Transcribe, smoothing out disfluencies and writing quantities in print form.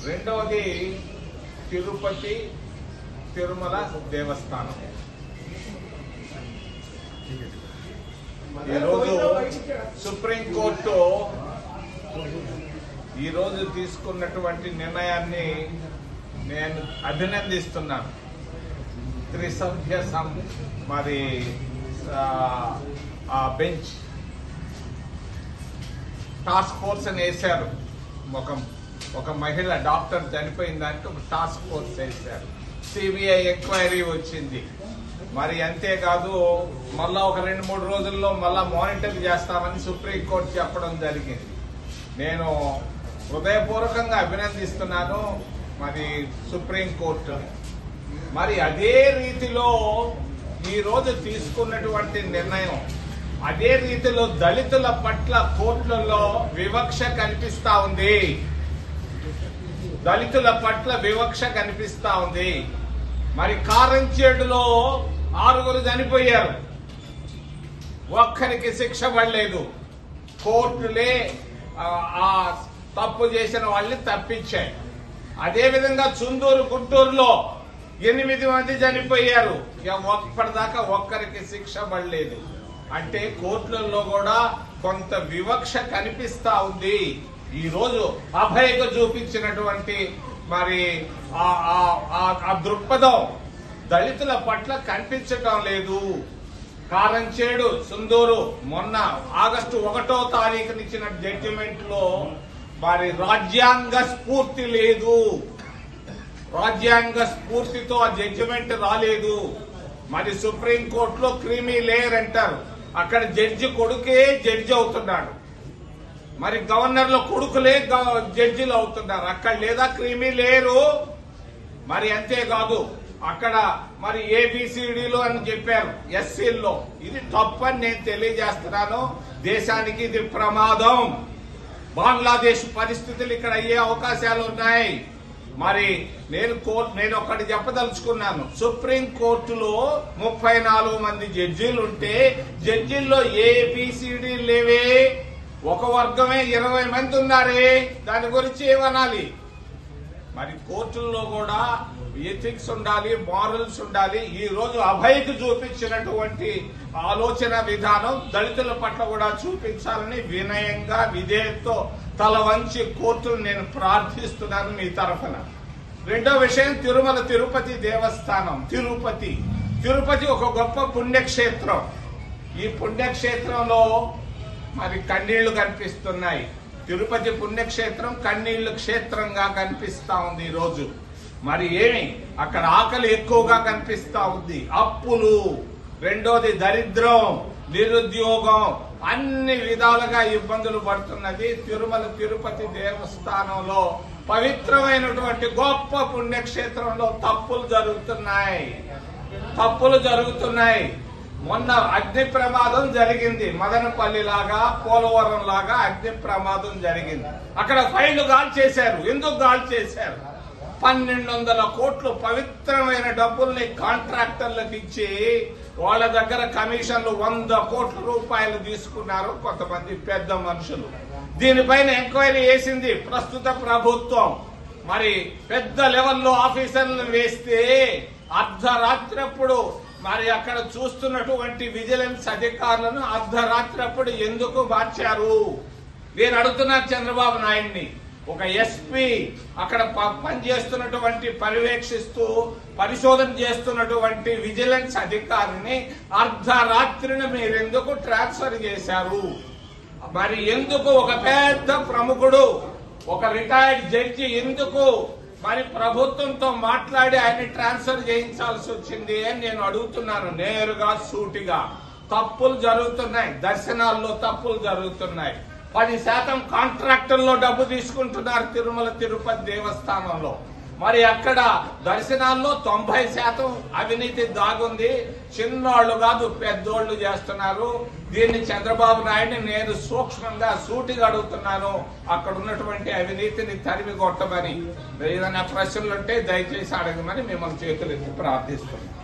రెండవది తిరుపతి తిరుమల దేవస్థానం. ఈరోజు సుప్రీంకోర్టు ఈరోజు తీసుకున్నటువంటి నిర్ణయాన్ని నేను అభినందిస్తున్నాను. త్రిసభ్య మరి బెంచ్ టాస్క్ ఫోర్స్ అని వేశారు. ఒక మహిళ డాక్టర్ చనిపోయిన దానికి ఒక టాస్క్ ఫోర్స్ వేశారు. సిబిఐ ఎంక్వైరీ వచ్చింది. మరి అంతేకాదు మళ్ళా ఒక 2-3 రోజుల్లో మళ్ళా మానిటర్ చేస్తామని సుప్రీంకోర్టు చెప్పడం జరిగింది. నేను హృదయపూర్వకంగా అభినందిస్తున్నాను మరి సుప్రీంకోర్టు. మరి అదే రీతిలో ఈరోజు తీసుకున్నటువంటి నిర్ణయం, అదే రీతిలో దళితుల పట్ల కోర్టులలో వివక్ష కనిపిస్తా ఉంది. దళితుల పట్ల వివక్ష కనిపిస్తా ఉంది. మరి కారంచేడులో 6 చనిపోయారు, ఒక్కరికి శిక్ష పడలేదు. కోర్టులే ఆ తప్పు చేసిన వాళ్ళని తప్పించాయి. అదేవిధంగా చుందూరు గుంటూరులో 8 మంది చనిపోయారు, ఇప్పటిదాకా ఒక్కరికి శిక్ష పడలేదు. అంటే కోర్టులలో కూడా కొంత వివక్ష కనిపిస్తా ఉంది. ఈ రోజు అభయకు చూపించినటువంటి మరి ఆ దృక్పథం దళితుల పట్ల కనిపించటం లేదు. కారంచేడు సుందూరు మొన్న ఆగస్టు 1వ తారీఖున ఇచ్చిన జడ్జిమెంట్ లో మరి రాజ్యాంగ స్ఫూర్తి లేదు. రాజ్యాంగ స్ఫూర్తితో ఆ జడ్జిమెంట్ రాలేదు. మరి సుప్రీంకోర్టులో క్రీమీ లేయర్ అంటారు. అక్కడ జడ్జి కొడుకే జడ్జి అవుతున్నాడు. మరి గవర్నర్ల కొడుకులే జడ్జిలు అవుతున్నారు. అక్కడ లేదా క్రీమీ లేరు. మరి అంతేకాదు అక్కడ మరి ఏబిసిడీలు అని చెప్పారు ఎస్సీల్లో. ఇది తప్పని నేను తెలియజేస్తున్నాను. దేశానికి ఇది ప్రమాదం. బంగ్లాదేశ్ పరిస్థితులు ఇక్కడ అయ్యే అవకాశాలు ఉన్నాయి. మరి నేను ఒకటి చెప్పదలుచుకున్నాను. సుప్రీం కోర్టులో 34 మంది జడ్జీలు ఉంటే జడ్జీల్లో ఏబిసిడి లేవే. ఒక వర్గమే 20 మంది ఉన్నారే. దాని గురించి ఏమనాలి? మరి కోర్టుల్లో కూడా ఎథిక్స్ ఉండాలి, మారల్స్ ఉండాలి. ఈ రోజు అభయ్కి చూపించినటువంటి ఆలోచన విధానం దళితుల పట్ల కూడా చూపించాలని వినయంగా విధేయతతో తల వంచి కోర్టును నేను ప్రార్థిస్తున్నాను మీ తరఫున. రెండో విషయం తిరుమల తిరుపతి దేవస్థానం. తిరుపతి ఒక గొప్ప పుణ్యక్షేత్రం. ఈ పుణ్యక్షేత్రంలో మరి కన్నీళ్లు కనిపిస్తున్నాయి. తిరుపతి పుణ్యక్షేత్రం కన్నీళ్లు క్షేత్రంగా కనిపిస్తా ఉంది ఈ రోజు. మరి ఏమి అక్కడ ఆకలి ఎక్కువగా కనిపిస్తా ఉంది, అప్పులు, రెండోది దరిద్రం, నిరుద్యోగం, అన్ని విధాలుగా ఇబ్బందులు పడుతున్నది. తిరుమల తిరుపతి దేవస్థానంలో పవిత్రమైనటువంటి గొప్ప పుణ్యక్షేత్రంలో తప్పులు జరుగుతున్నాయి. మొన్న అగ్ని ప్రమాదం జరిగింది. మదనపల్లి లాగా, పోలవరం లాగా అగ్ని ప్రమాదం జరిగింది. అక్కడ ఫైళ్లు గాల్ చేశారు. ఎందుకు గాల్ చేశారు? 1200 కోట్లు పవిత్రమైన డబ్బుల్ని కాంట్రాక్టర్లకు ఇచ్చి వాళ్ళ దగ్గర కమిషన్లు 100 కోట్ల రూపాయలు తీసుకున్నారు కొంతమంది పెద్ద మనుషులు. దీనిపైన ఎంక్వైరీ చేసింది ప్రస్తుత ప్రభుత్వం. మరి పెద్ద లెవెల్లో ఆఫీసర్లను వేస్తే అర్ధరాత్రప్పుడు మరి అక్కడ చూస్తున్నటువంటి విజిలెన్స్ అధికారులను అర్ధరాత్రప్పుడు ఎందుకు మార్చారు? నేను అడుగుతున్నాను చంద్రబాబు నాయుడిని. ఒక ఎస్పీ అక్కడ పనిచేస్తున్నటువంటి పర్యవేక్షిస్తూ పరిశోధన చేస్తున్నటువంటి విజిలెన్స్ అధికారిని అర్ధరాత్రిని మీరెందుకు ట్రాన్స్ఫర్ చేశారు? మరి ఎందుకు ఒక పెద్ద ప్రముఖుడు, ఒక రిటైర్డ్ జడ్జి ఎందుకు మరి ప్రభుత్వంతో మాట్లాడి ఆయన ట్రాన్స్ఫర్ చేయించాల్సి వచ్చింది అని నేను అడుగుతున్నాను నేరుగా, సూటిగా. తప్పులు జరుగుతున్నాయి, దర్శనాల్లో తప్పులు జరుగుతున్నాయి. 10% కాంట్రాక్టర్లో డబ్బు తీసుకుంటున్నారు తిరుమల తిరుపతి దేవస్థానంలో. మరి అక్కడ దర్శనాల్లో 90% అవినీతి దాగుంది. చిన్నోళ్లు కాదు పెద్దోళ్లు చేస్తున్నారు. దీన్ని చంద్రబాబు నాయుడిని నేను సూక్ష్మంగా సూటిగా అడుగుతున్నాను. అక్కడ ఉన్నటువంటి అవినీతిని తరిమి కొట్టమని. ఏదైనా ప్రశ్నలుంటే దయచేసి అడగమని మిమ్మల్ని చేతులెత్తి ప్రార్థిస్తున్నాను.